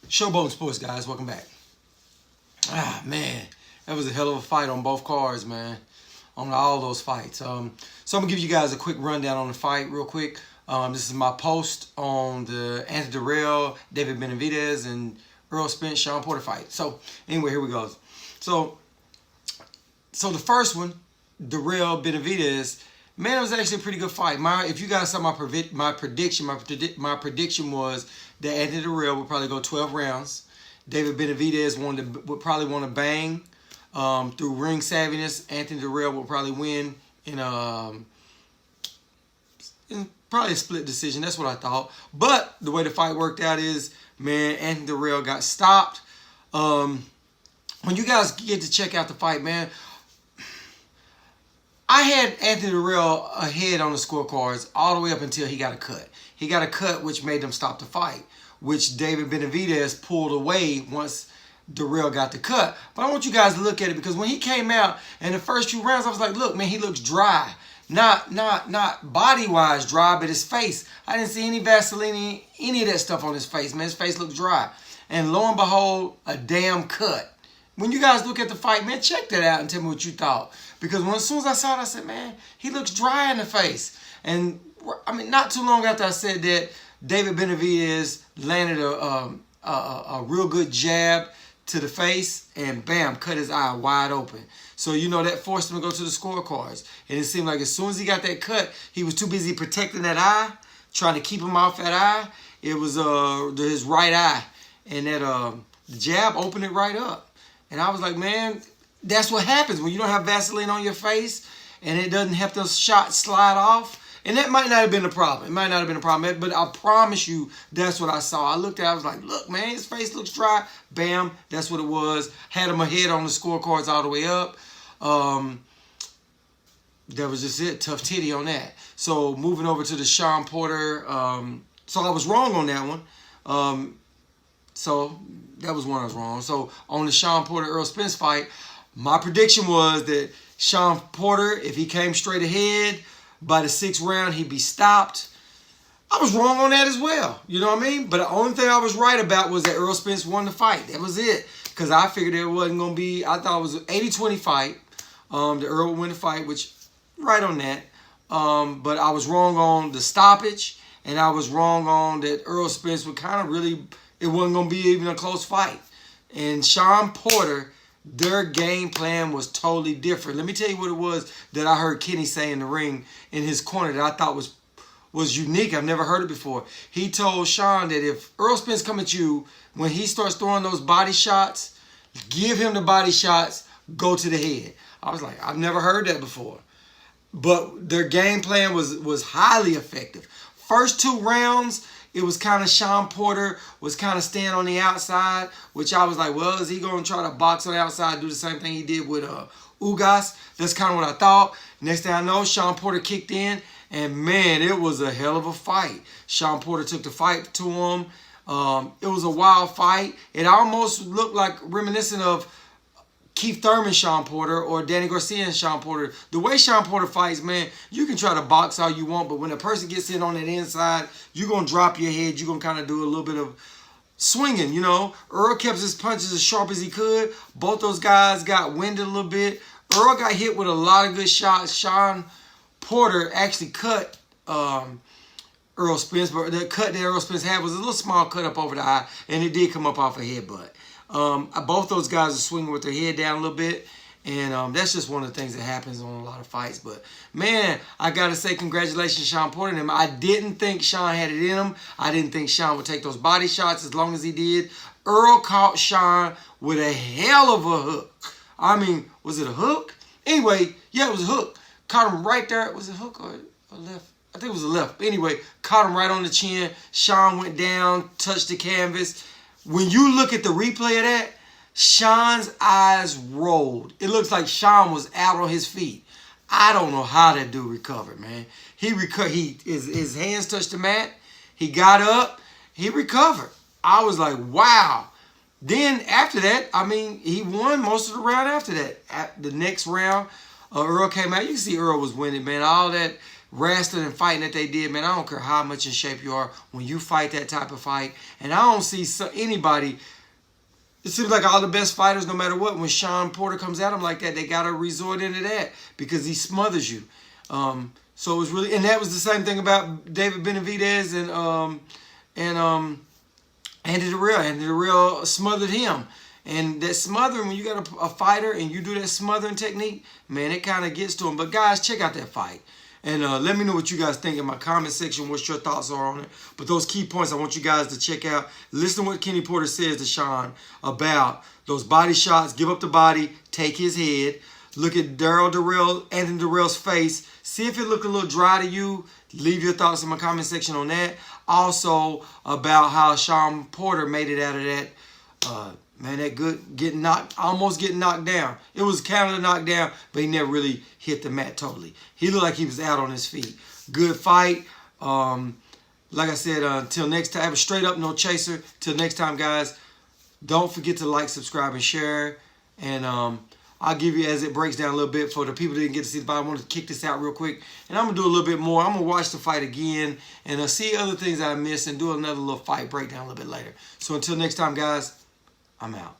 Showboat Sports, guys, welcome back. Ah, man, that was a hell of a fight on both cards, man. On all those fights. So I'm gonna give you guys a quick rundown on the fight, real quick. This is my post on the Anthony Dirrell, David Benavidez, and Errol Spence, Shawn Porter fight. So anyway, here we go. So the first one, Dirrell Benavidez, man, it was actually a pretty good fight. If you guys saw my prediction was that Anthony Dirrell would probably go 12 rounds. David Benavidez would probably want to bang through ring savviness. Anthony Dirrell would probably win in probably a split decision. That's what I thought. But the way the fight worked out is, man, Anthony Dirrell got stopped. When you guys get to check out the fight, man, I had Anthony Dirrell ahead on the scorecards all the way up until he got a cut. He got a cut, which made them stop the fight, which David Benavidez pulled away once Dirrell got the cut. But I want you guys to look at it, because when he came out in the first few rounds, I was like, look, man, he looks dry. Not body-wise dry, but his face. I didn't see any Vaseline, any of that stuff on his face, man. His face looked dry. And lo and behold, a damn cut. When you guys look at the fight, man, check that out and tell me what you thought. Because as soon as I saw it, I said, man, he looks dry in the face. And, I mean, not too long after I said that, David Benavidez landed a real good jab to the face and, bam, cut his eye wide open. So, you know, that forced him to go to the scorecards. And it seemed like as soon as he got that cut, he was too busy protecting that eye, trying to keep him off that eye. It was his right eye. And that jab opened it right up. And I was like, man, that's what happens when you don't have Vaseline on your face and it doesn't have those shots slide off. And that might not have been the problem. It might not have been a problem. But I promise you, that's what I saw. I looked at it, I was like, look, man, his face looks dry. Bam, that's what it was. Had him ahead on the scorecards all the way up. That was just it. Tough titty on that. So moving over to the Shawn Porter. So I was wrong on that one. So that was one I was wrong. So on the Shawn Porter-Errol Spence fight, my prediction was that Shawn Porter, if he came straight ahead by the 6th round, he'd be stopped. I was wrong on that as well. You know what I mean? But the only thing I was right about was that Errol Spence won the fight. That was it. Because I figured it wasn't going to be, I thought it was an 80-20 fight. The Earl would win the fight, which, right on that. But I was wrong on the stoppage. And I was wrong on that Errol Spence would kind of really, it wasn't going to be even a close fight. And Shawn Porter, their game plan was totally different. Let me tell you what it was that I heard Kenny say in the ring in his corner that I thought was unique. I've never heard it before. He told Shawn that if Errol Spence come at you, when he starts throwing those body shots, give him the body shots, go to the head. I was like, I've never heard that before. But their game plan was highly effective. First 2 rounds, it was kind of Shawn Porter was kind of staying on the outside, which I was like, well, is he going to try to box on the outside, do the same thing he did with Ugas? That's kind of what I thought. Next thing I know, Shawn Porter kicked in, and man, it was a hell of a fight. Shawn Porter took the fight to him. It was a wild fight. It almost looked like reminiscent of Keith Thurman, Shawn Porter, or Danny Garcia and Shawn Porter. The way Shawn Porter fights, man, you can try to box all you want, but when a person gets in on that inside, you're going to drop your head. You're going to kind of do a little bit of swinging, you know. Earl kept his punches as sharp as he could. Both those guys got winded a little bit. Earl got hit with a lot of good shots. Shawn Porter actually cut Errol Spence, but the cut that Errol Spence had was a little small cut up over the eye, and it did come up off a headbutt. Both those guys are swinging with their head down a little bit, and that's just one of the things that happens on a lot of fights. But, man, I got to say congratulations, Shawn Porter and him. I didn't think Shawn had it in him. I didn't think Shawn would take those body shots as long as he did. Earl caught Shawn with a hell of a hook. I mean, was it a hook? Anyway, yeah, it was a hook. Caught him right there. Was it a hook or a left? I think it was a left. Anyway, caught him right on the chin. Shawn went down, touched the canvas. When you look at the replay of that, Shawn's eyes rolled. It looks like Shawn was out on his feet. I don't know how that dude recovered, man. He recovered. His hands touched the mat. He got up. He recovered. I was like, wow. Then after that, I mean, he won most of the round after that. At the next round, Earl came out. You can see Earl was winning, man. All that wrestling and fighting that they did, man, I don't care how much in shape you are when you fight that type of fight. And I don't see anybody. It seems like all the best fighters, no matter what, when Shawn Porter comes at them like that, they got to resort into that because he smothers you. So it was really, and that was the same thing about David Benavidez and Andy Dirrell. Andy Dirrell smothered him. And that smothering, when you got a fighter and you do that smothering technique, man, it kind of gets to him. But guys, check out that fight. And let me know what you guys think in my comment section, what your thoughts are on it. But those key points I want you guys to check out. Listen to what Kenny Porter says to Shawn about those body shots. Give up the body. Take his head. Look at Anthony Dirrell's face. See if it looked a little dry to you. Leave your thoughts in my comment section on that. Also about how Shawn Porter made it out of that. Man, that good almost getting knocked down. It was kind of knocked down, but he never really hit the mat totally. He looked like he was out on his feet. Good fight. Like I said, until next time, straight up, no chaser. Till next time, guys, don't forget to like, subscribe, and share. And I'll give you, as it breaks down a little bit, for the people that didn't get to see the fight, I want to kick this out real quick. And I'm going to do a little bit more. I'm going to watch the fight again and see other things I missed and do another little fight breakdown a little bit later. So until next time, guys, I'm out.